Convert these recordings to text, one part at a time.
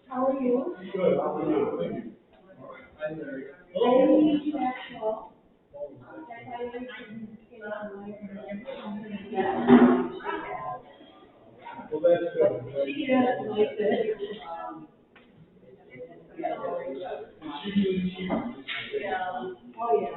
How are you? Good, how are you? Thank you. Well, that's good. She is like this. Yeah, oh, yeah.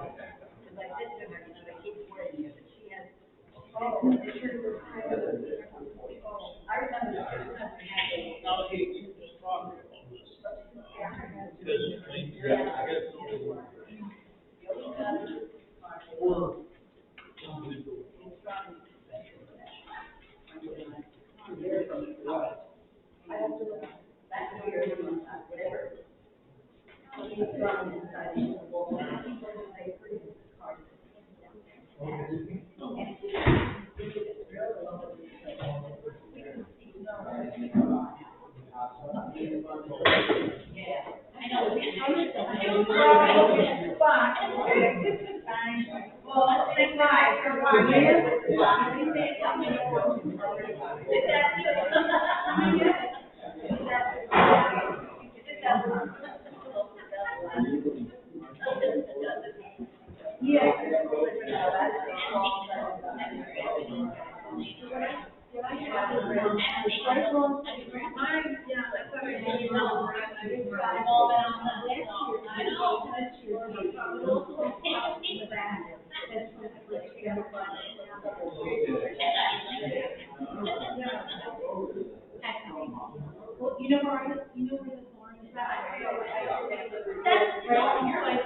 Well, let's think why, or yeah. Well, you know where I, you know where the barn is at? That's right here, like,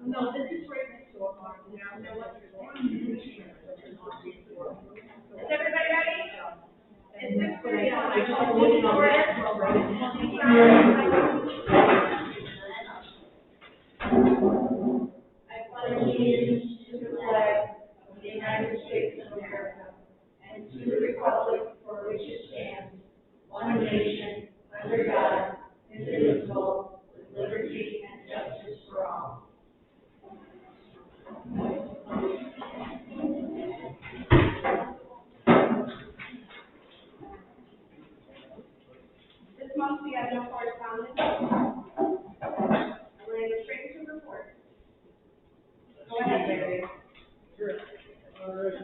no, this is right next to a farm. Is everybody ready? It's 6:30. I just looking over it. I pledge allegiance to the flag of the United States of America and to the republic for which it stands, one nation, under God, indivisible, with liberty and justice for all. This month we have no correspondence. We're straight to report. Go ahead, Larry. Sure. All right.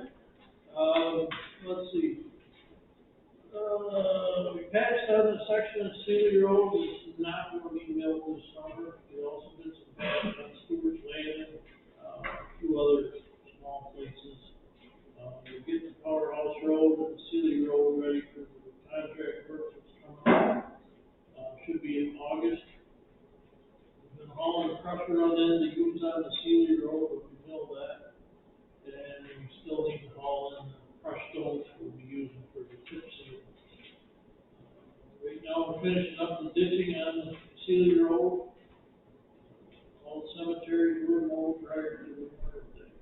Let's see. We patched on the section of Sealy Road, which is not going to be built this summer. We also did some patch on Stewart's Landing, a few other small places. We're getting Powerhouse Road and Sealy Road ready for the contract work that's coming up. Should be in August. We've been hauling crusher on in to use on the Sealy Road, but we know that. And we still need to haul in the crushed stones we'll be using for the chip seal. Right now, we're finishing up the ditching on the Sealy Road. All the cemeteries were mowed prior to the winter day.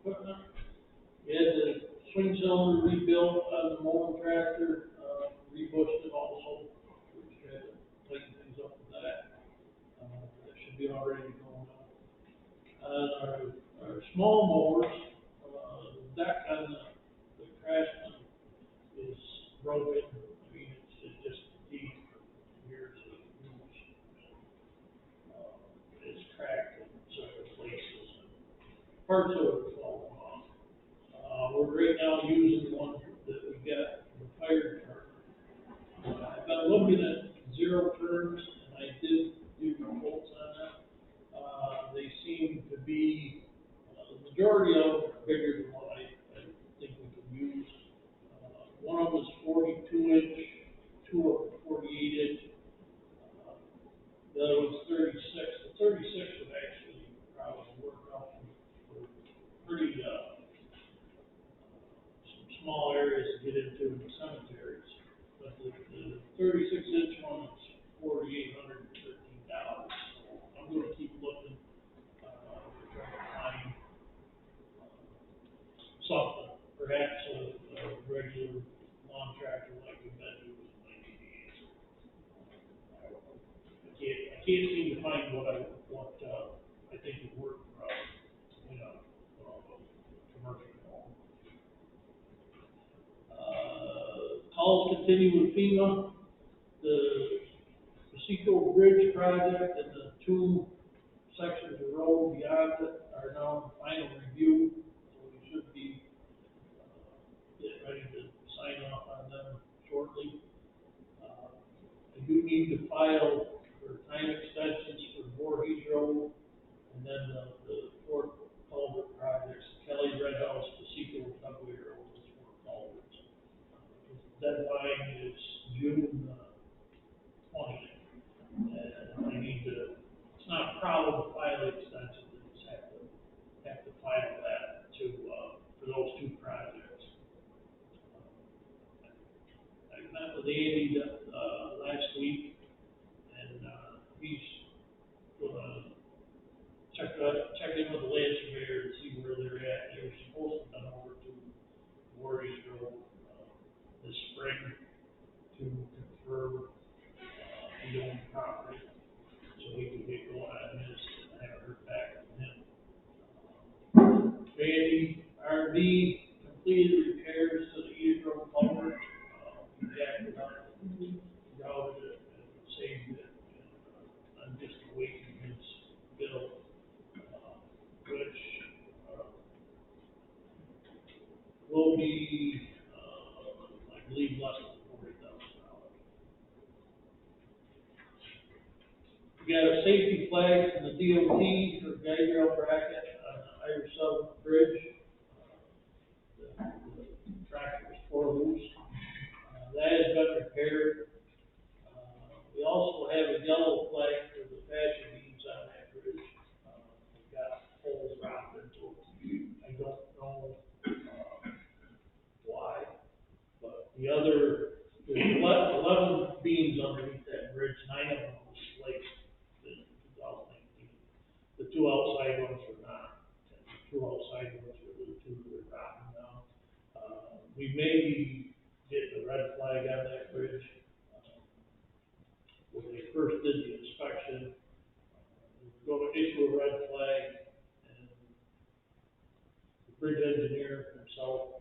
Equipment, we had to swing cylinder rebuilt on the mowing tractor, rebushed it also, which had to tighten things up with that. That should be all ready to go now. Our small mowers, the deck on the Craftsman is broken. I mean, it's just deep years of use. It's cracked in several places. Parts of it falling off. We're right now using one that we got from the fire department. I've been looking at zero turns, and I did do quotes on that. They seem to be, the majority of them are bigger than what I think we could use. One of them is 42 inch, two of them 48 inch. The other one's 36. The 36 would actually probably work out for pretty, some small areas to get into in the cemeteries. But the 36 inch one is $4,813. So I'm gonna keep looking, trying to find something, perhaps a regular lawn tractor like we've been using lately. I can't seem to find what I think would work for us, you know, commercial home. Calls continue with FEMA, the Paseco Bridge project and the two sections of road beyond it are now in final review, so we should be, getting ready to sign off on them shortly. I do need to file for time extensions for Voorhees Road, and then the four culvert projects, Kelly Red House, Paseco, Tugway Road, those four culverts. Deadline is June 20th, and I need to, it's not a problem to file the extension, I just have to file that to, for those two projects. I met with Andy, last week, and, he's gonna check in with the land surveyor and see where they're at. They were supposed to come over to Voorhees Road, this spring to confirm, he owned property, so he could get going on his, and I haven't heard back from him. Randy, R&D completed repairs to the Edith Road culvert, he jacked it up, grouted it, and saved it, and, I'm just awaiting his bill, which, will be, I believe less than $40,000. We got a safety flag from the DOT for guide rail bracket on the Irish South Bridge. The tractor was 4 loose. That has been repaired. We also have a yellow flag for the fascia beams on that bridge. We've got holes dropped into it. I don't know, why, but the other, there's 11 beams underneath that bridge, 9 of them were slaced in 2019. The 2 outside ones were not, and the 2 outside ones were the 2 that were dropping down. We may be getting a red flag on that bridge. When they first did the inspection, we were going to issue a red flag, and the bridge engineer himself,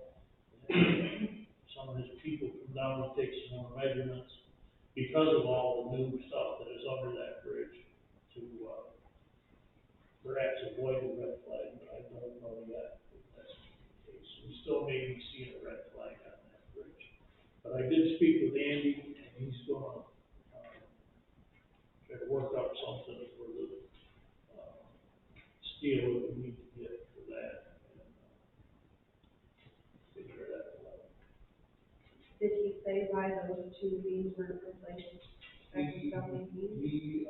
and some of his people come down and take some more measurements because of all the new stuff that is under that bridge to, perhaps avoid the red flag, but I don't know yet if that's the case. We still may be seeing a red flag on that bridge. But I did speak with Andy, and he's gonna, try to work up something for the, steel that we need to get for that, and, figure that out. Did he say why those 2 beams weren't replaced?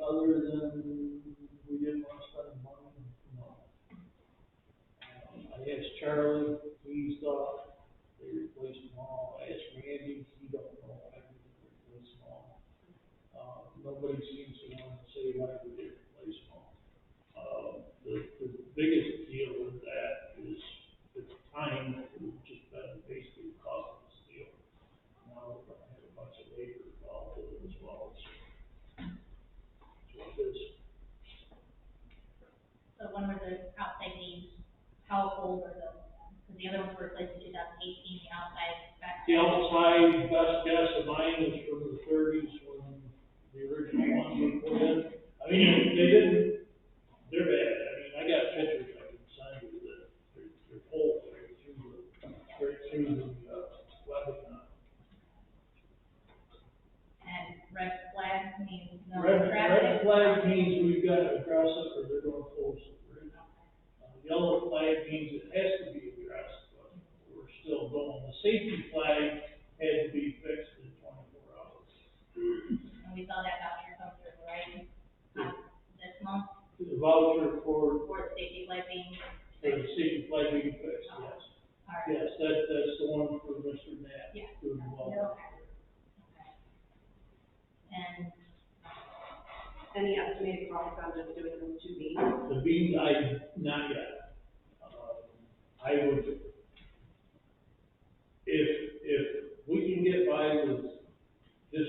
Other than we didn't want to spend money, no. I asked Charlie, he thought they replaced them all. I asked Randy, he don't know why we didn't replace them all. Nobody seems to want to say why we didn't replace them all. The biggest deal with that is the time that we've just been how old are those? Because the other ones were replaced in 2018, the outside back. The outside, best guess of mine was from the thirties when the original ones were put in. I mean, they didn't, they're bad. I mean, I got pictures I can send you that they're pulled right through the, webbing. And red flag means no Red traffic. flag means we've got to address it or they're going to close the bridge. Yellow flag means it has to be addressed, but we're still going. The safety flag had to be fixed in 24 hours. And we saw that voucher come through, right? This month, The voucher for for the safety flag being the safety flag being fixed, yes. all right. Yes, that's the one for Mr. Knapp. Yeah. Doing well. Okay. And Any estimated cost on just doing those two beams? The beams, not yet. I would, if we can get by with this,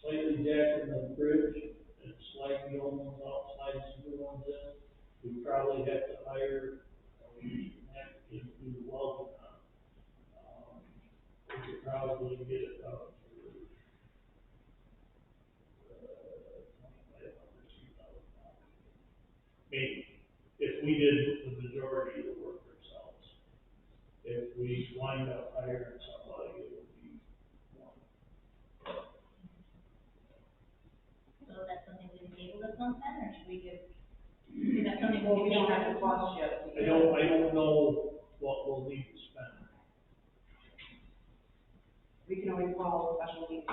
slightly jacking the bridge and sliding the old ones out, sliding some new ones in, we probably have to hire, we have to do welding on. We could probably get it out for, $2,500. Maybe, if we did the majority of the work ourselves. If we wind up hiring somebody, it would be more. so is that something we can table this month then, or should we give, is that something Well, we we can don't table? have the cost yet. I don't know what we'll need to spend. We can always call a special meeting,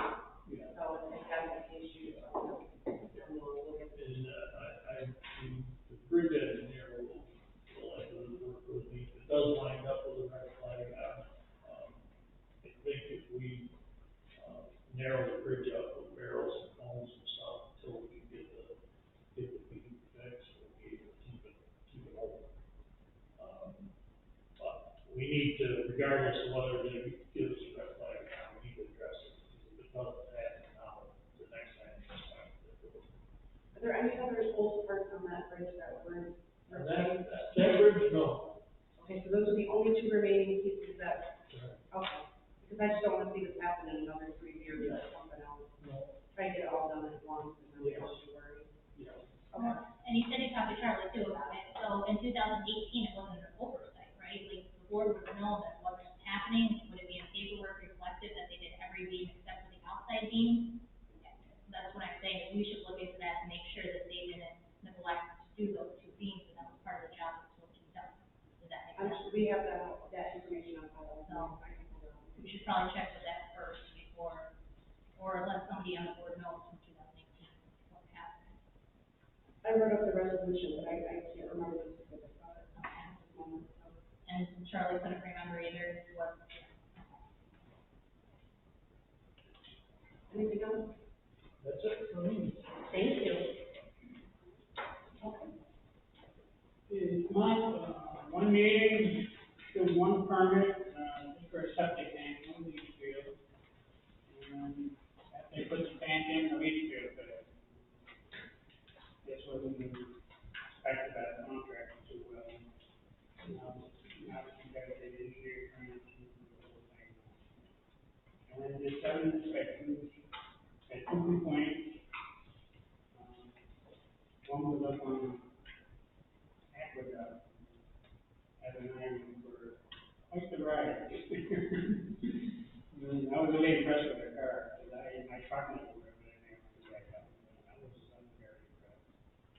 Yeah. so if that's the issue, and we'll look at And, the bridge engineer will likely work with me. If it does wind up with a red flag, I think if we, narrow the bridge up with barrels and cones and stuff until we can get the beam fixed, we'll be able to keep it open. But we need to, regardless of whether they give us a red flag or not, we need to address it. Because if it doesn't happen now, the next time it's going to do it. Are there any other old parts on that bridge that were? And that bridge, no. Okay, so those are the only two remaining pieces that, okay, because I just don't wanna see this happen in another 3 years or something else. No. Try to get it all done at once, and then we don't have to worry. Yeah. Okay. And you said you talked to Charlie too about it, so in 2018, it wasn't an oversight, right? Like, the board would have known that what's happening, would it be in paperwork reflected that they did every beam except for the outside beam? That's what I'm saying, is we should look into that to make sure that they didn't neglect to do those two beams, and that was part of the job that's supposed to be done. Does that make sense? We have that information on file, so No. I can pull it up. We should probably check with that first before, or let somebody on the board know from 2018 what happened. I wrote up the resolution, but I can't remember the specifics of it Okay. at this moment, so. And Charlie couldn't remember either what. Anything else? That's it for me. Thank you. One meeting, did one permit, for a septic tank on the leach field. And after they put the tank in, the leach field failed. This wasn't expected by the contractor too well. Now you guys did engineer permits and the whole thing. And then the 7 inspections, had 2 complaints. One was up on Aqueduct, as an iron for quite the ride. And I was really impressed with their car, because my truck never would have been there to back up. I was very impressed.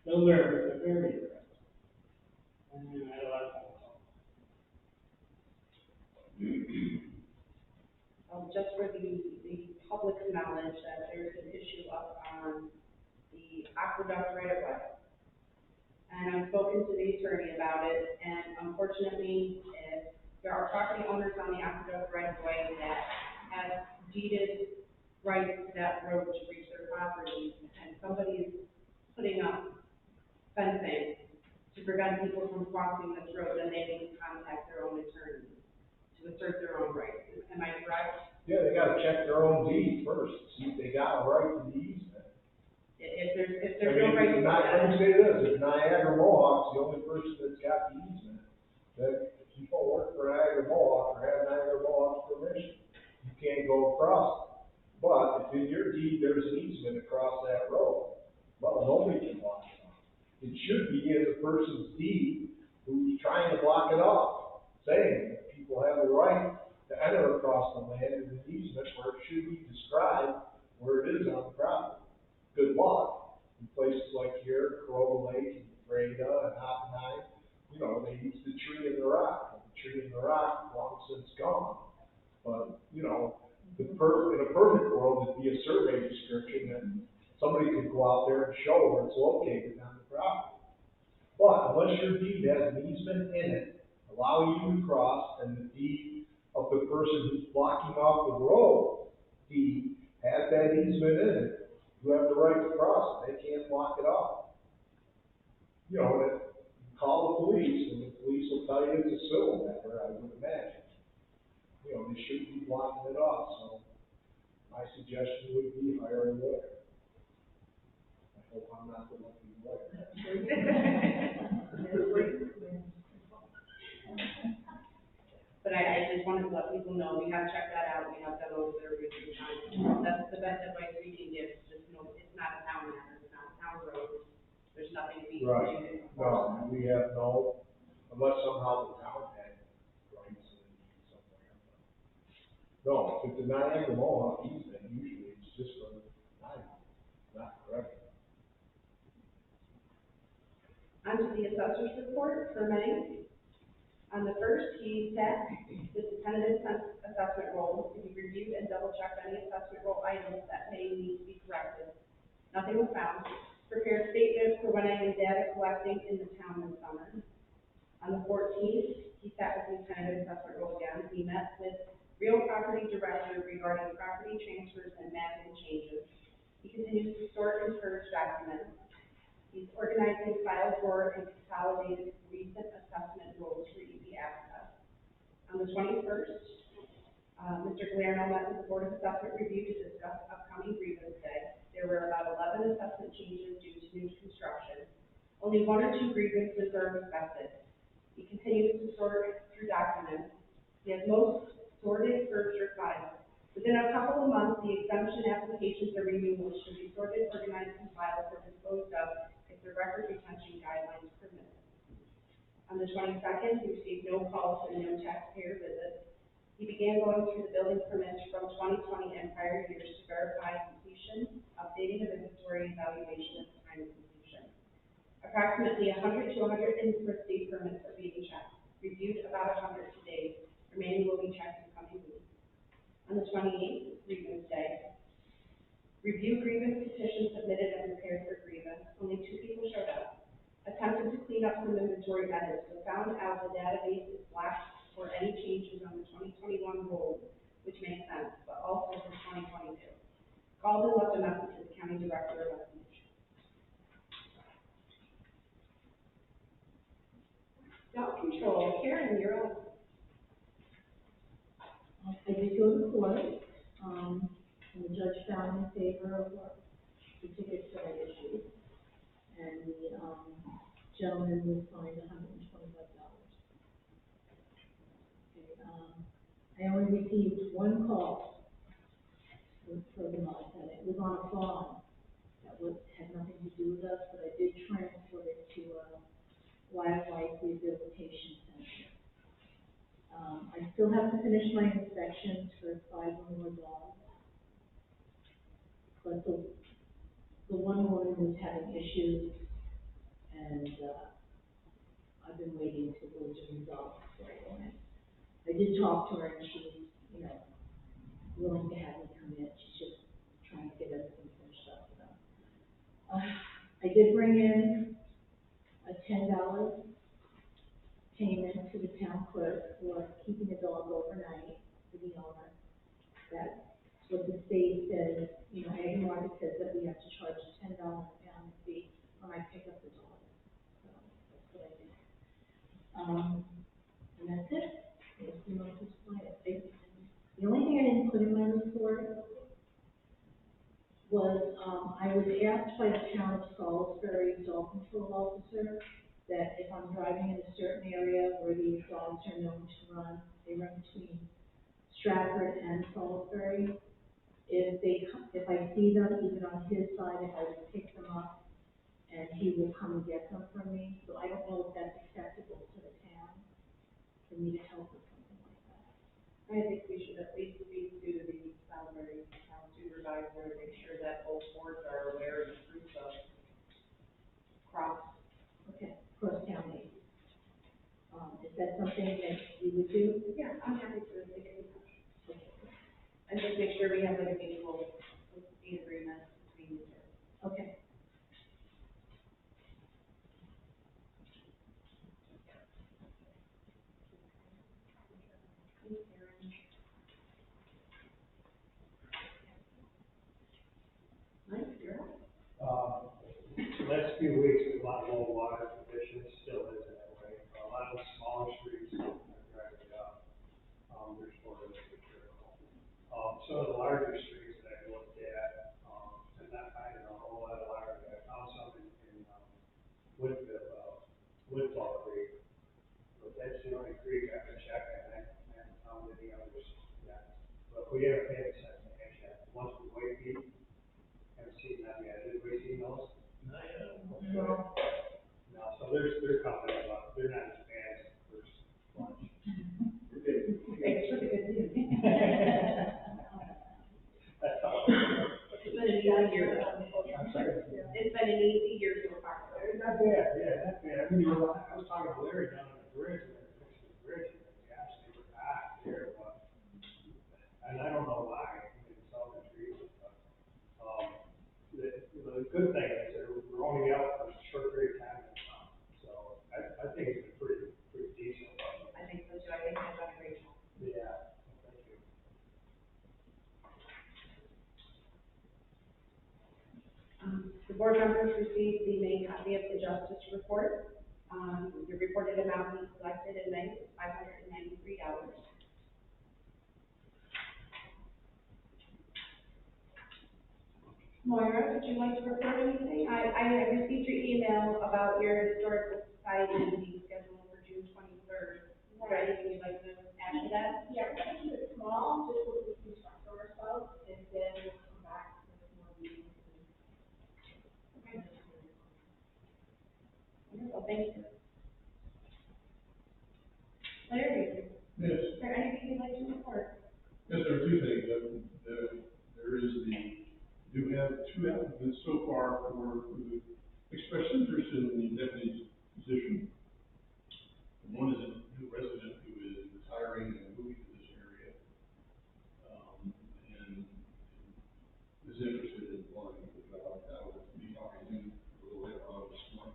Still nervous, but very impressed. And then I had a lot of phone calls. Just for the public's knowledge, that there's an issue up on the aqueduct right of way. And I've spoken to the attorney about it, and unfortunately, there are property owners on the aqueduct right of way that have deeded rights to that road to reach their properties, and somebody is putting up fencing to prevent people from crossing this road, and they need to contact their own attorney to assert their own rights. Am I correct? Yeah, they gotta check their own deed first, see if they got a right to the easement. If if I there's no mean, right to not, let me say this, if Niagara Mohawk's the only person that's got the easement, then if you don't work for Niagara Mohawk or have Niagara Mohawk's permission, you can't go across. But if in your deed, there's an easement across that road, well, nobody can block it off. It should be in the person's deed who's trying to block it off, saying that people have a right to enter across the land in an easement where it should be described where it is on the property. Good luck. In places like here, Corolla Lake, and Breda, and Hockenheim, you know, they use the tree and the rock. And the tree and the rock long since gone. But, you know, in a perfect world, it'd be a survey description that somebody could go out there and show where it's located on the property. But unless your deed has an easement in it, allowing you to cross, and the deed of the person who's blocking off the road, deed has that easement in it, you have the right to cross it, they can't block it off. You know, and you call the police, and the police will tell you it's a civil matter, I would imagine. You know, they shouldn't be blocking it off, so my suggestion would be hire a lawyer. I hope I'm not the lucky lawyer. But I just wanted to let people know, we have checked that out, we have done all the research on it. That's the best advice we can give, just know it's not a town matter, it's not a town road, there's nothing we can Right. do. No, and we have no, unless somehow the town had rights in somewhere. No, if it's a Niagara Mohawk easement, usually it's just for Niagara, not forever. Onto the assessor's report for May. On the first, he said, the tentative assessment roll to be reviewed and double checked any assessment roll items that may need to be corrected. Nothing was found. Prepare statements for when I am data collecting in the town this summer. On the 14th, he sat with the tentative assessment roll again. He met with real property director regarding property transfers and mapping changes. He continues to sort and purge documents. He's organizing file drawer and consolidated recent assessment rolls for easy access. On the 21st, Mr. Galerno met with the Board of Assessment Review to discuss upcoming grievance day. There were about 11 assessment changes due to new construction. Only 1 or 2 grievances are expected. He continues to sort through documents. He has most sorted, purged, or filed. Within a couple of months, the exemption applications or renewals should be sorted, organized, and filed or disposed of if the record retention guidelines permit. On the 22nd, he received no calls and no taxpayer visits. He began going through the building permits from 2020 and prior years to verify completion, updating of inventory, evaluation, and time of completion. Approximately 100 to 150 permits are being checked, reviewed about 100 to date. Remaining will be checked in coming weeks. On the 28th, grievance day. Review grievance petitions submitted and prepared for grievance. Only 2 people showed up. Attempted to clean up some inventory edits, but found out the database is black for any changes on the 2021 roll, which makes sense, but also for 2022. Called and left a message to the county director of investigation. Dog control, Karen, you're up. I did go to court, and the judge found in favor of the tickets that I issued. And the, gentleman was fined $125. Okay, I only received 1 call for the month, and it was on a farm that had nothing to do with us, but I did transfer it to a wildlife rehabilitation center. I still have to finish my inspections for 5 or more dogs. But the one woman was having issues, and, I've been waiting to go to resolve before I go in. I did talk to her, and she was, you know, willing to have me come in. She's just trying to get everything finished up, so. I did bring in a $10 payment to the town clerk for keeping the dog overnight for the owner. That's what the state says, you know, Ag Market says that we have to charge a $10 pound fee when I pick up the dog. So that's what I did. And that's it. The only thing I didn't put in my report was, I was asked by the town of Salisbury dog control officer that if I'm driving in a certain area where these dogs are known to run, they run between Stratford and Salisbury, if I see them, even on his side, if I would pick them up, and he will come and get them from me. So I don't know if that's acceptable to the town, for me to help with something like that. I think we should at least speak to the Salisbury town supervisor and make sure that both boards are aware of the fruits of cross. Okay, cross county. Is that something that you would do? Yeah, I'm happy to take it in touch. Okay. And just make sure we have like a mutual agreement between the two. Okay. Mike, you're up. Last few weeks, there's a lot of low water conditions, still is that way. A lot of the smaller streets are dragging up. There's more of this material. Some of the larger streets that I looked at, I'm not finding a whole lot of water. I found some in Woodfall Creek. But that's the only creek I could check, and I haven't found any others yet. But we haven't paid attention to that. Once we wait, haven't seen them yet. Did we see those? No, so they're coming up, they're not as bad as the first bunch. It's pretty good news. That's all. It's been an easy year. I'm sorry. It's been an easy year so far. Not bad, yeah, not bad. I mean, I was talking to Larry down on the bridge, and they're fixing the bridge, and gosh, they were hot there, but, and I don't know why, I mean, it's all the trees and stuff. The good thing is that we're only out for a short period of time, so I think it's been pretty decent. I think so too. I think I've done a great job. Yeah, thank you. The board members received the main copy of the justice report. The reported amount we collected in May was $593. Moira, would you like to report anything? I received your email about your historical society meeting scheduled for June 23rd. Is there anything you'd like to add to that? Yeah, we're gonna keep it small, just so we can construct ourselves, and then we'll come back with more meetings. Okay. Wonderful, thank you. Larry, Yes, is there anything you'd like to report? yes, there are two things. There is you have two applicants so far who expressed interest in the deputy's position. One is a new resident who is retiring and moving to this area, and is interested in applying for the job. I will be talking to him a little later on this month.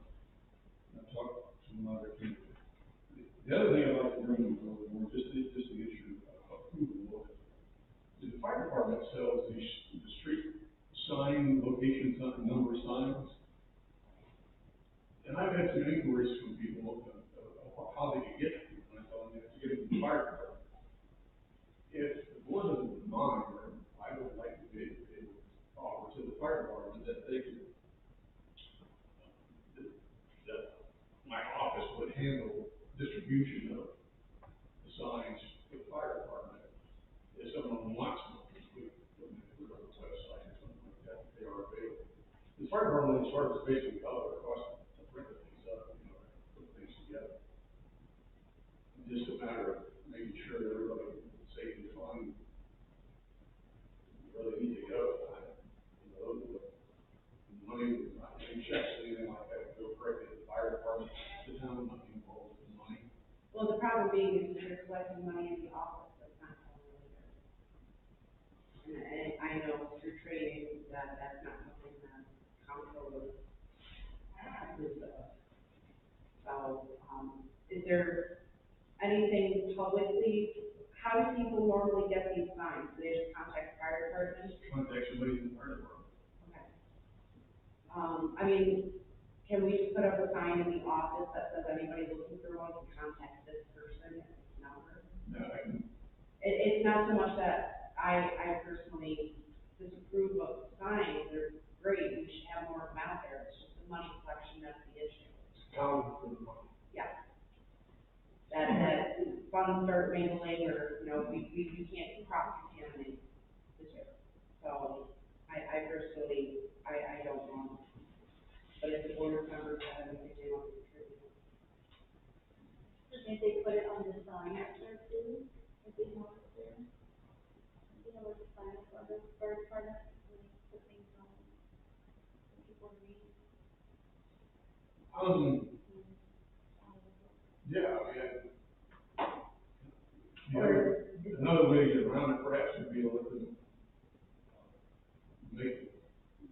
And I've talked to some other people. The other thing I'd like to bring forward, just the issue of approval, is the fire department sells the street sign, location sign, number signs. And I've had some inquiries from people of how they can get to people, and I tell them they have to get it from the fire department. If the board doesn't mind, I would like to be able to offer to the fire department that they could, that my office would handle distribution of the signs to the fire department. If someone wants one, we put it on the website or something like that, they are available. The fire department charges basically $1 cost to print the things up, put things together. Just a matter of making sure that everybody is safe and fine where they need to go. The money, not any checks, anything like that, would go directly to the fire department, the town not be involved with the money. Well, the problem being is that you're collecting money in the office, that's not going anywhere. And I know through training that that's not something that council would approve of. So, is there anything publicly, how do people normally get these signs? Do they just contact the fire department? Contact somebody in the fire department. Okay. I mean, can we just put up a sign in the office that says anybody looking for one can contact this person at this number? No, I can, It's not so much that I personally disapprove of signs or great, we should have more of them out there, it's just the money collection that's the issue. Counting for the money. Yeah. That funds start mingling, or, you know, we can't cross contaminate the two. So, I personally, I don't know. But if the board members have anything they want to contribute. If they put it on the sign up there too, if they know it's there. You know, like the sign up on the bird part of, put things on, for people to read. Yeah, I mean, another way to get around it perhaps would be to let them make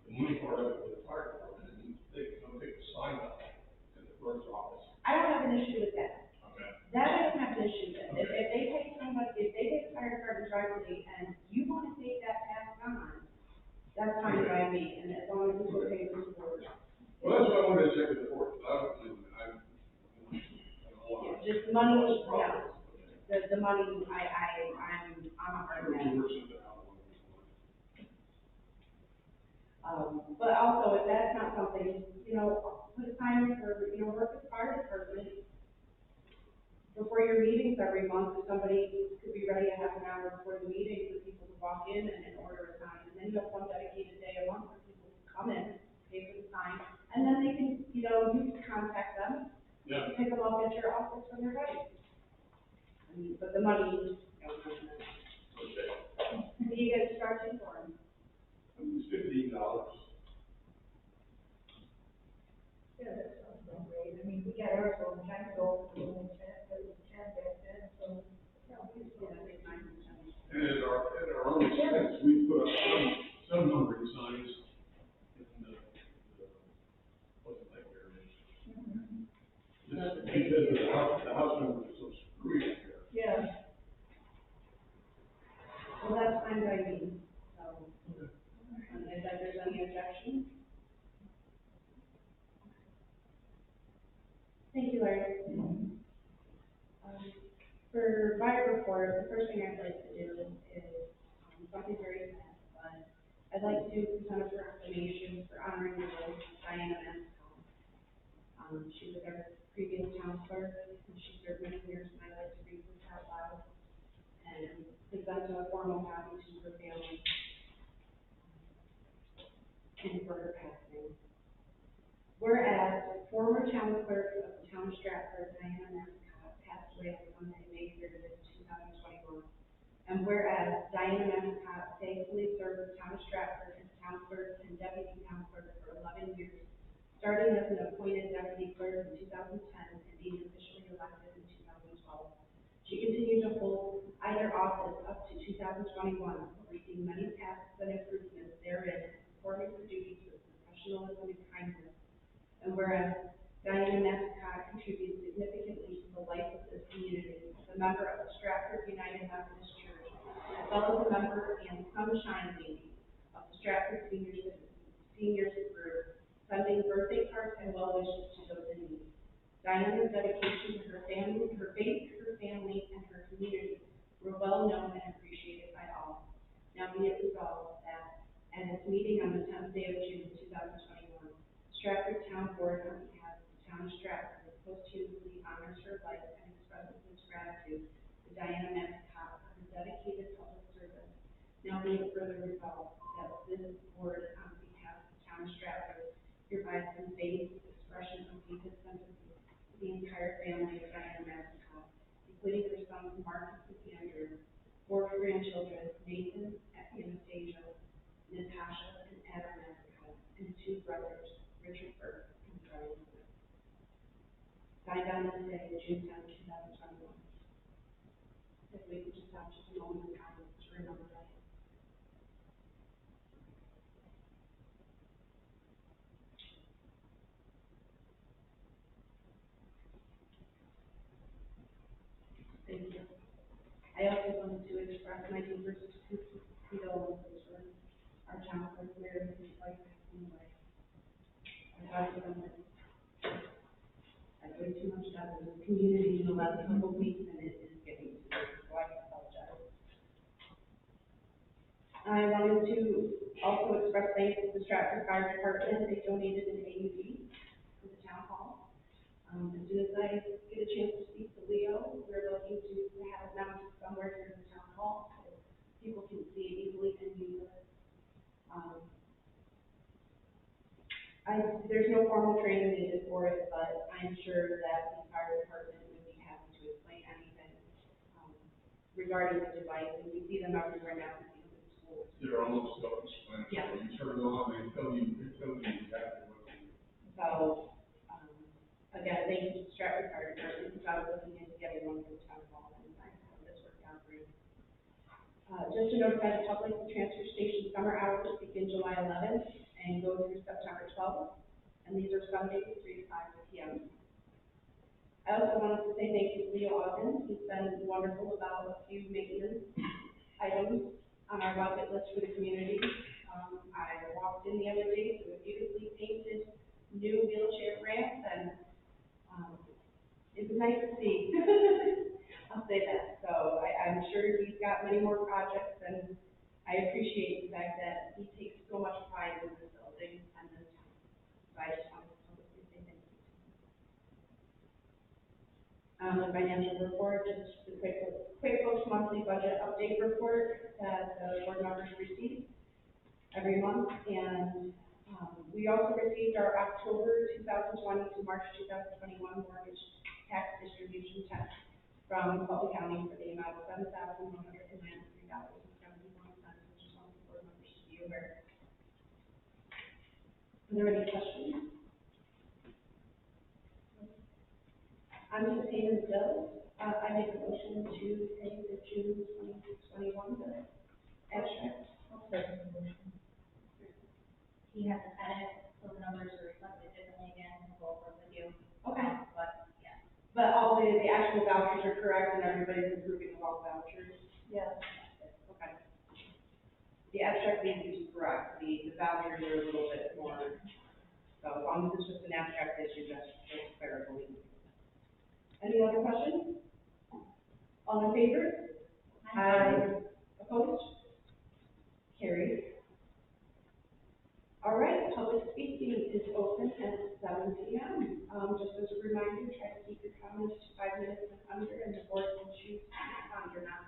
the money part of it for the fire department, and they, take the sign up in the clerk's office. I don't have an issue with that. Okay. That I don't have an issue with. If they take somebody, if they take the fire department directly, and you wanna take that task on, that's fine by me, and as long as it's okay with the board. Well, that's what I wanted to check with the board, I don't want to. Just money, yeah, the money, I'm a hard man. But also, if that's not something, you know, put a sign in for, you know, work with the fire department. Before your meetings every month, if somebody could be ready a half an hour before the meeting for people to walk in and order a sign. And then you have one dedicated day a month for people to come in, pay for the sign, and then they can, you know, you can contact them. Yeah. Pick them up at your office when they're ready. I mean, but the money, you know, Okay. What do you guys charging for them? It's $15. Yeah, that sounds about right. I mean, we got ours all the time, so it was 10 back then, so. And at our own expense, we put up some numbering signs in what's it like there is. Just because the house numbers are so screwed up here. Yeah. Well, that's fine by me, so, if there's any objection. Thank you, Larry. For my report, the first thing I'd like to do is, something very sad, but I'd like to present a proclamation for honoring the role of Diana Manscott. She was our previous counselor, and she served many years, and I'd like to read this out loud and present a formal copy to her family and for her passing. Whereas former town clerk of the town of Stratford, Diana Manscott, passed away on Sunday, May 30th, 2021. And whereas Diana Manscott faithfully served the town of Stratford as town clerk and deputy town clerk for 11 years, starting as an appointed deputy clerk in 2010 and being officially elected in 2012. She continued to hold either office up to 2021, overseeing many tasks and improvements therein, and performing her duties with professionalism and kindness. And whereas Diana Manscott contributes significantly to the life of this community as a member of the Stratford United Methodist Church, as well as a member and Sunshine Lady of the Stratford Seniors Group, sending birthday cards and well wishes to those in need. Diana's dedication to her family, her faith, her family, and her community were well known and appreciated by all. Now be it resolved that at its meeting on the 10th day of June, 2021, Stratford Town Board, on behalf of the town of Stratford, posthumously honors her life and expresses its gratitude to Diana Manscott for her dedicated public service. Now be it further resolved that this board, on behalf of the town of Stratford, hereby conveys expression of deepest sympathy to the entire family of Diana Manscott, including her sons Marcus and Andrew, 4 grandchildren, Nathan, Anastasia, Natasha, and Adam Manscott, and 2 brothers, Richard Burke and Brian Smith. Died on this day, June 10, 2021. If we could just have just a moment of time to remember that. Thank you. I also wanted to express my deepest condolences for our town clerk, Larry, whose wife passed away. I thought of them. I've way too much done in this community in the last couple of weeks, and it is getting to me, so I apologize. I wanted to also express thanks to the Stratford Fire Department. They donated an AED to the town hall. As soon as I get a chance to speak to Leo, we're looking to have it mounted somewhere here in the town hall so people can see it easily and use it. There's no formal training needed for it, but I'm sure that the fire department would be happy to explain anything, regarding the device, and we see them everywhere now, we see them in schools. They're almost self-explanatory. Yeah. You turn it on, they tell you exactly what to do. So, again, thank you to Stratford Fire Department, because I was looking into getting one for the town hall, and I have this worked out great. Just to notify the public, the transfer station summer hours begin July 11th and go through September 12th, and these are Sundays, 3 to 5 p.m. I also wanted to say thank you to Leo Ogden. He's been wonderful about a few maintenance items on our bucket list for the community. I walked in the other day to a beautifully painted new wheelchair ramp, and it was nice to see. I'll say that. So I'm sure he's got many more projects, and I appreciate the fact that he takes so much pride in this building and this town. So I just wanted to publicly say thank you. The financial report, just the QuickBooks monthly budget update report that the board members receive every month. And we also received our October 2020 to March 2021 mortgage tax distribution check from Fulton County for the amount of $7,193.71. Just want the board members to be aware. Are there any questions? On to the payment of bills. I make a motion to pay the June 2021 bill. Abstract. He has an edit, so the numbers are reflected differently again, we'll go over with you. Okay. But, yeah. But all the actual vouchers are correct and everybody's approving of all vouchers? Yes. Okay. The abstract needs to be correct, the vouchers are a little bit more, so as long as it's just an abstract issue, that's clerical. Any other questions? All in favor? Aye. Opposed? Carried. All right, public speaking is open at 7 p.m. Just as a reminder, try to keep your comments to 5 minutes and under, and the board can choose to respond or not.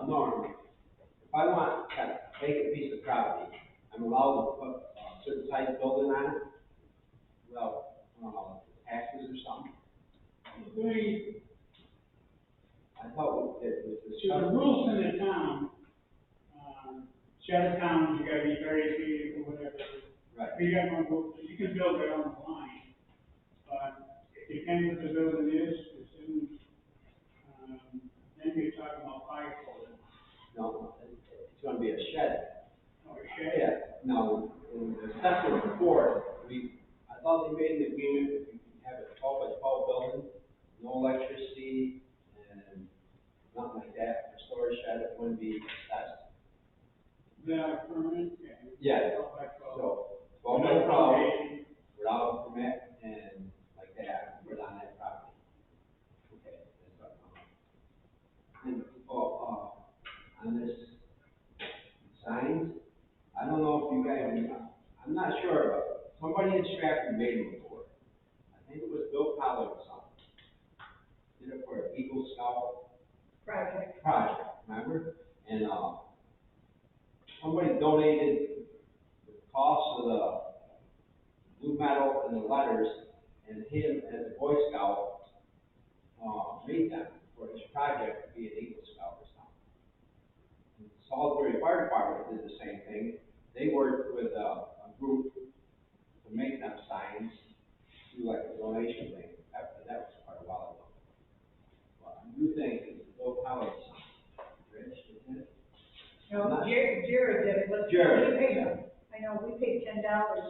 Norm, if I want to take a piece of property, I'm allowed to put a certain size building on it without, taxes or something? I thought it was the. So the rules in the town, share towns, you gotta be very big or whatever. Right. You got one rule, you can build it on the line, but it depends what the building is, as soon, then you're talking about 5 floors. No, it's gonna be a shed. Or a shed. Yeah, no, in the assessment report, I thought they made an agreement if you can have a 12 by 12 building, no electricity, and nothing like that, for storage shed, it wouldn't be assessed. The permanent, yeah. Yeah, 12 by 12. so, 12 by 12, without a permit, and like that, put on that property. Okay, that's what I'm. And, on this signs, I don't know if you guys, I'm not sure, but somebody in Stratford made them before. I think it was Bill Pollard or something. Did it for an Eagle Scout project, remember? And, somebody donated the cost of the blue metal and the letters, and him as a Boy Scout, made them for his project to be an Eagle Scout or something. Salisbury Fire Department did the same thing. They worked with a group to make them signs, do like a donation thing. That was quite a while ago. Well, I do think it's Bill Powell's sign. Rich, isn't it? No, Jared did it, but Jared. we paid him. I know, we paid $10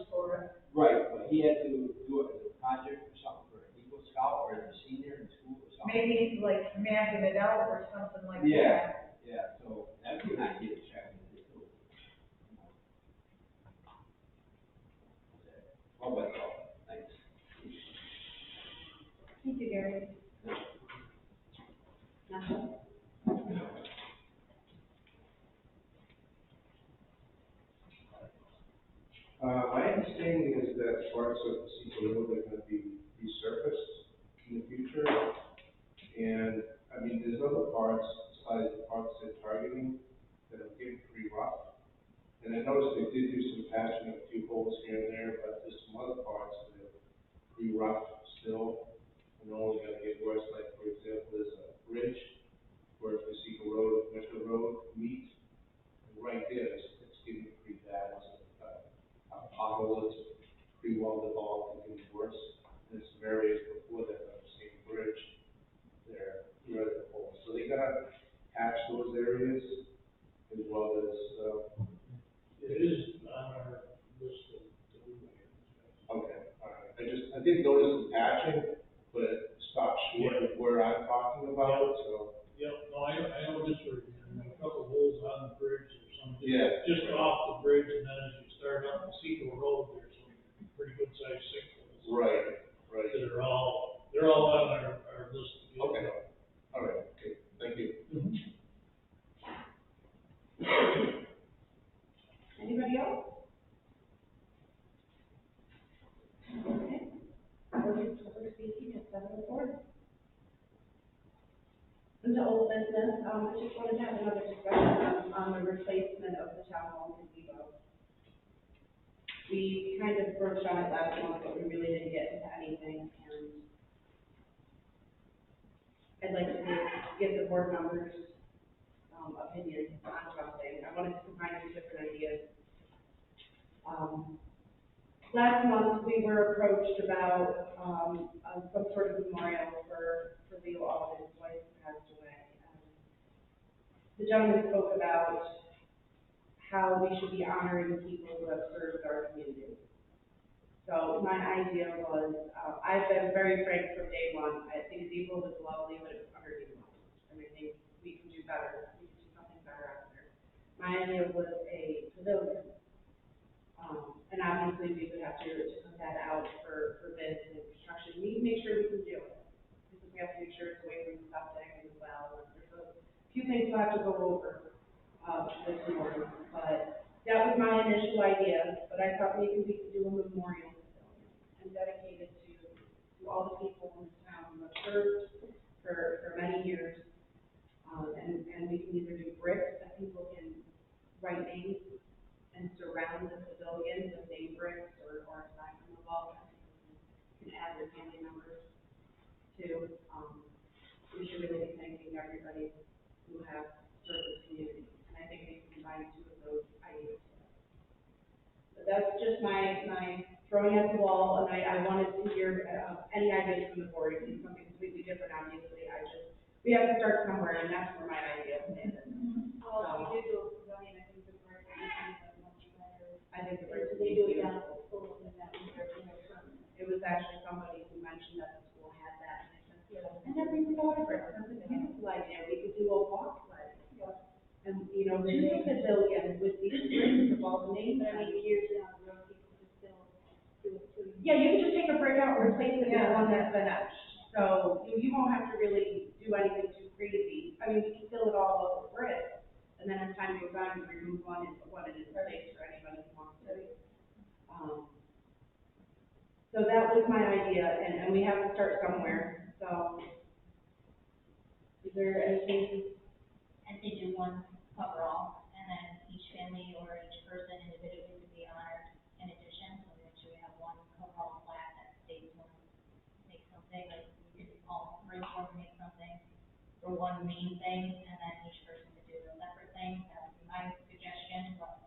for it. Right, but he had to do it as a project or something for an Eagle Scout or as a senior in school or something. Maybe like mapping it out or something like that. Yeah, so that'd be an idea to check into too. Oh, but, thanks. Thank you, Gary. Nothing? My understanding is that parts of the Seco Road are gonna be resurfaced in the future. And, I mean, there's other parts, besides the parts they're targeting, that are getting pretty rough. And I noticed they did do some patching, a few holes here and there, but there's some other parts that are pretty rough still. And they're only gonna get worse, like, for example, there's a bridge where the Seco Road and Winter Road meet. And right there, it's getting pretty bad. It's a pothole that's pretty well developed and getting worse. There's some areas before that on the same bridge, they're really full. So they gotta patch those areas as well as, It is on our list of delivery. okay, all right. I did notice the patching, but it stopped short of where I'm talking about, so. Yep, no, I know this where, a couple holes on the bridge or something. Yeah. Just off the bridge, and then as you start up the Seco Road, there's some pretty good sized sinkholes. Right. They're all on our list to get. Okay. All right, okay, thank you. Anybody else? Okay. We're speaking at 7:04. Into old business, I just wanted to have another discussion on the replacement of the town hall gazebo. We kind of brushed on it last month, but we really didn't get into anything, and I'd like to give the board members, opinion on something. I wanted to combine two different ideas. Last month, we were approached about, some sort of memorial for Leo Alden, his wife passed away. The gentleman spoke about how we should be honoring people who have served our community. So my idea was, I've been very frank from day one. I think April was lovely, but it was underutilized. And I think we can do better. We can do something better out there. My idea was a pavilion. And obviously we would have to put that out for bids and construction. We need to make sure we can do it. Because we have to make sure it's away from the septic and the well. And there's a few things we'll have to go over, this morning. But that was my initial idea, but I thought maybe we could do a memorial pavilion and dedicate it to all the people in this town who have served for many years. And we can either do bricks that people can write names and surround the pavilion with name bricks or a sign on the wall that people can add their family members to. We should really be thanking everybody who has served this community. And I think we can combine two of those ideas. But that's just my throwing at the wall, and I wanted to hear, any ideas from the board. It can be something completely different, obviously. We have to start somewhere, and that's where my idea landed. We did do a pavilion, I think the board is much better. I think the bricks. They do it down at the school, and that was their permit. It was actually somebody who mentioned that the school had that, and I said, I never even thought of it. That's a beautiful idea. We could do a walkway. And, do the pavilion with these bricks of all the names. But I mean, years down the road, people could still do it too. Yeah, you can just take a brick out and replace it with one that's been etched. So you won't have to really do anything too crazy. I mean, we can fill it all up with brick, and then as time goes on, you remove one and put one in its place for anybody who wants to. So that was my idea, and we have to start somewhere, so. Is there anything? And they do one coverall, and then each family or each person individually would be honored in addition, so we actually have one coverall plaque that states one, make something, like, we could all brainstorm and make something for one main thing, and then each person could do a separate thing. That would be my suggestion, but,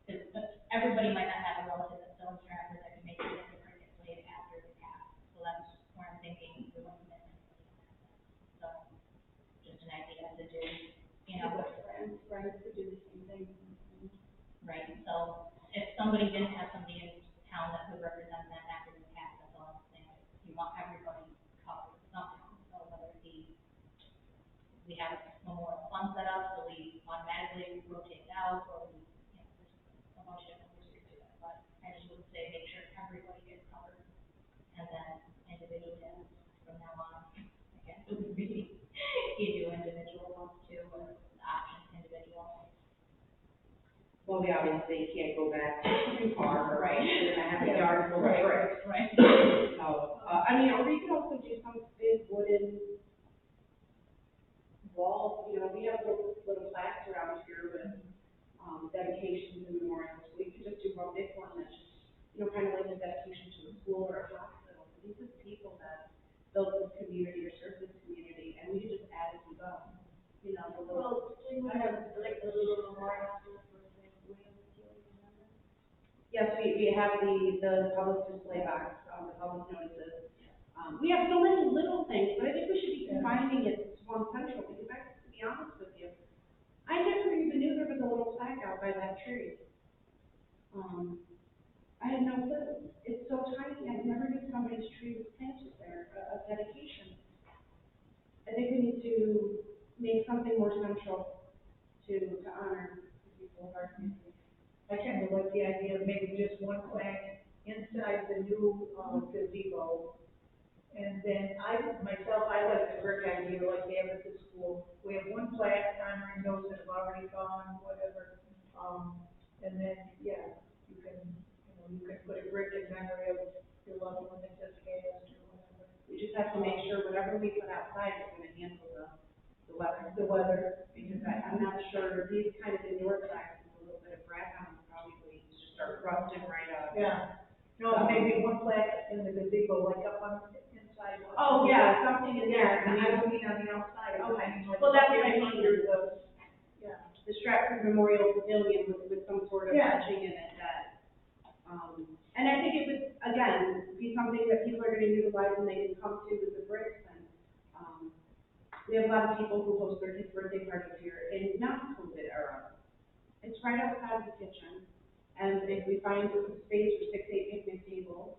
because everybody might not have a relative that's still in Stratford that can make it if the brick gets laid after the cast, so that's where I'm thinking we wouldn't miss anybody in that sense. So, just an idea to do, Friends could do the same thing. right, so if somebody didn't have somebody in town that would represent them after the cast, that's all I'm saying, you want everybody covered somehow, so whether it be, we have memorial fund set up, so we automatically rotate it out, or we, there's a bunch of different ways we could do it, but I just would say make sure everybody gets covered, and then individually, from now on, again, it would be, you do individual ones too, or the option individual. Well, we obviously can't go back too far, Right. We're gonna have a yard full of bricks. Right. So, I mean, or we could also do some big wooden walls, you know, we have little plaques around here with, dedications and memorials. We could just do one big one that's just, you know, kind of like a dedication to a school or a hospital. These are people that built this community or served this community, and we could just add as we go. You know, the little. Well, we have like the little memorial for William Taylor, remember? Yes, we have the public display box, the public notices. We have so many little things, but I think we should be combining it to one central, because to be honest with you, I never even knew there was a little plaque out by that tree. I had no clue. It's so tiny, I never knew somebody's tree was planted there, a dedication. I think we need to make something more central to honor the people of our community. I kind of like the idea of maybe just one plaque inside the new, gazebo. And then I like the brick idea, like they have at the school. We have one plaque honoring those that have already gone, whatever. And then, yeah, you can put a brick in memory of your loved one that just passed or whatever. We just have to make sure whatever we put outside is gonna handle the weather. The weather. Because I'm not sure, these kind of indoor plaques with a little bit of brack on them probably just start rusting right up. Yeah. No, maybe one plaque in the gazebo, like up on inside. Oh, yeah, something in there. Yeah, I don't mean on the outside. Okay. I mean, like, Well, that's what I mean. under the, yeah. The Stratford Memorial Pavilion with some sort of Yeah. etching in it that, and I think it would, again, be something that people are gonna utilize and they can come to with the bricks and, we have a lot of people who host their kids' birthday parties here in not COVID era. It's right outside the kitchen, and if we find a space for 6, 8 picnic tables,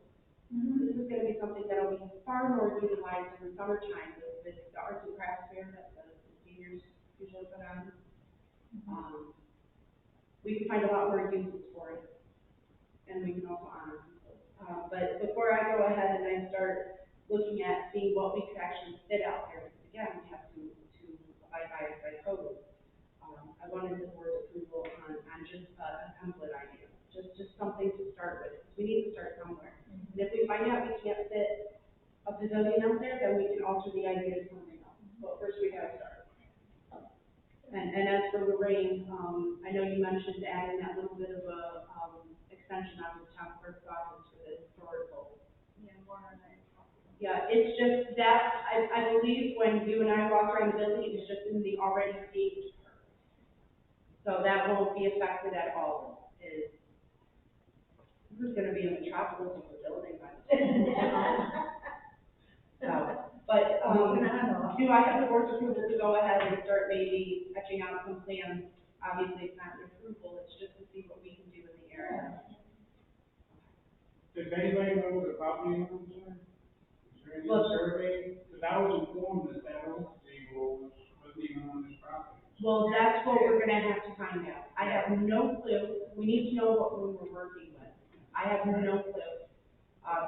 this is gonna be something that'll be far more utilized in the summertime with the arts and crafts fair that the seniors usually put on. We can find a lot more uses for it, and we can also honor people. But before I go ahead and I start looking at seeing what we could actually fit out there, because again, we have to abide by code. I wanted the board's approval on just a template idea, just something to start with. We need to start somewhere. And if we find out we can't fit a pavilion out there, then we can alter the idea to something else. But first we gotta start. And as for Lorraine, I know you mentioned adding that little bit of a, extension on the town clerk's office for the historical. Yeah, more on that. Yeah, it's just that, I believe when you and I walked around the building, it was just in the already paved part. So that won't be affected at all, this is gonna be a metropolis of the building by the time. So, but, do I have the board's approval to go ahead and start maybe etching out some plans? Obviously, it's not an approval, it's just to see what we can do in the area. Does anybody know where the property owners are? Is there any Well- survey? Because I was informed that that old gazebo wasn't even on this property. Well, that's what we're gonna have to find out. I have no clue. We need to know what room we're working with. I have no clue.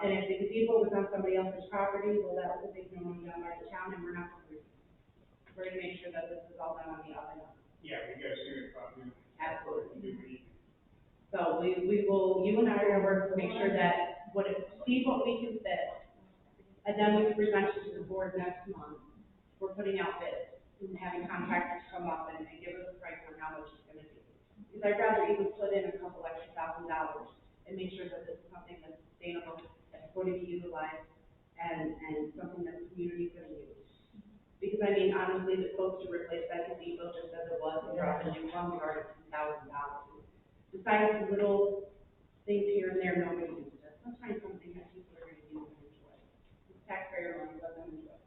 And if the gazebo was on somebody else's property, well, that was a big no-no done by the town, and we're not gonna. We're gonna make sure that this is all done on the up and up. Yeah, we got a serious property. Absolutely. So we will, you and I are gonna work to make sure that, see what we can fit. And then we can present it to the board next month. We're putting out bids and having contractors come up and give us a price on how much it's gonna be. Because I'd rather even put in a couple extra $1,000 and make sure that this is something that's sustainable, that's going to be utilized, and something that the community is gonna use. Because I mean, honestly, the quotes to replace that gazebo, just as it was, and drop a new one, we already $2,000. Besides the little things here and there, nobody uses it. Let's find something that people are gonna use and enjoy. It's taxpayer money, let them enjoy.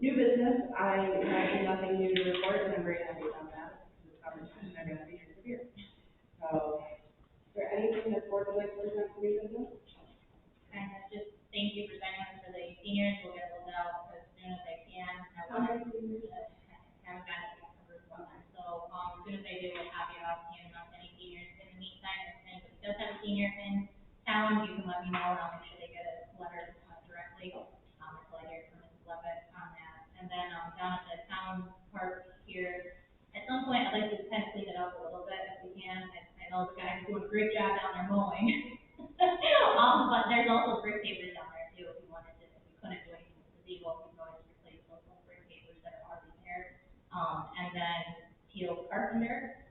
New business, I have nothing new to report, and I'm very happy about that. This conversation, I'm gonna be here. So, is there anything that board would like to present for new business? And just thank you for signing up for the seniors, we'll get those out as soon as I can. I haven't gotten it covered for them, so, as soon as I do, we'll have you out, handing out to any seniors. In the meantime, if anybody does have a senior in town, you can let me know, and I'll make sure they get a letter know, the guy's doing a great job down there mowing. But there's also brick pavers down there too, if you wanted to, if you couldn't do anything with the gazebo, you could always replace those little brick pavers that are already there. And then Teal Carpenter,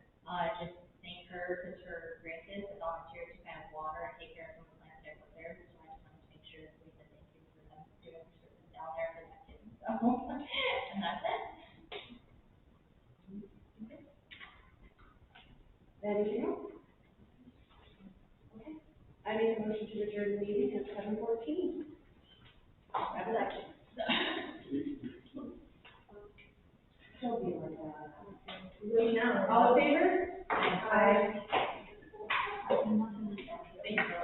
just thank her, because her grandkids have volunteered to kind of water and take care of some of the plants that were there, so I just wanted to make sure that we said thank you for them doing their service down there for that kid, so, and that's it. Anything else? Okay. I make a motion to adjourn the meeting at 7:14. Have a second. Don't be like that. Wait now. All in favor? Aye. Thank you.